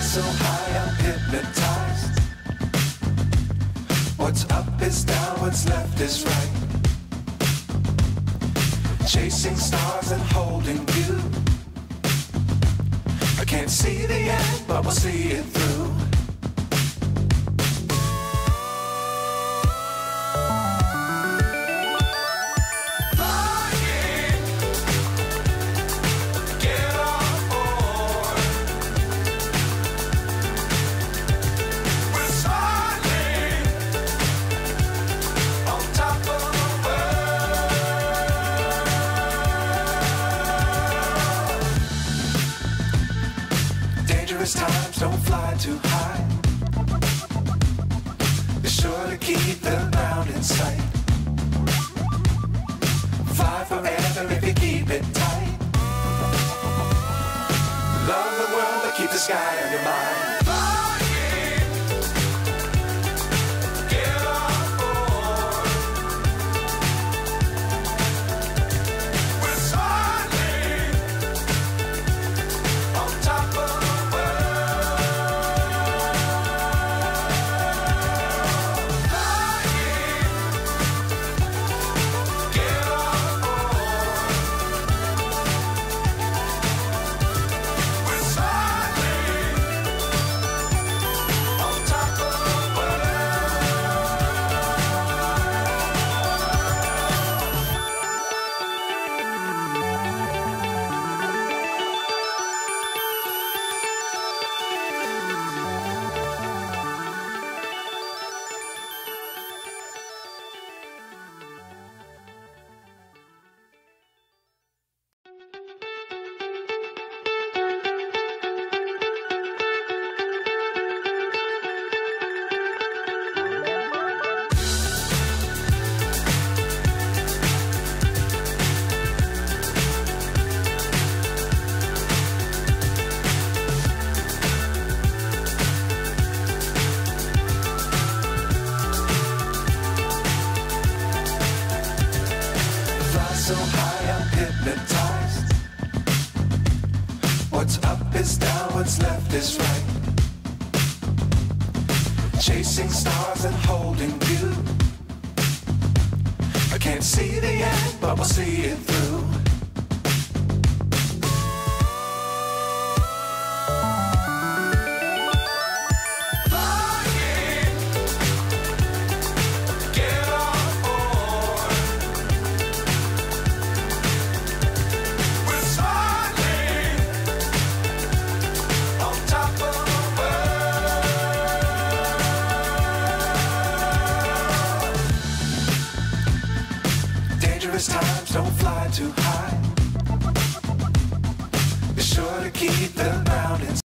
So high I'm hypnotized. What's up is down, what's left is right. Chasing stars and holding you. I can't see the end, but we'll see it through. Dangerous times, don't fly too high. Be sure to keep the ground in sight. Fly forever if you keep it tight. Love the world, but keep the sky on your mind. So high I'm hypnotized. What's up is down, what's left is right. Chasing stars and holding you. I can't see the end, but we'll see it through. Dangerous times, don't fly too high. Be sure to keep the ground in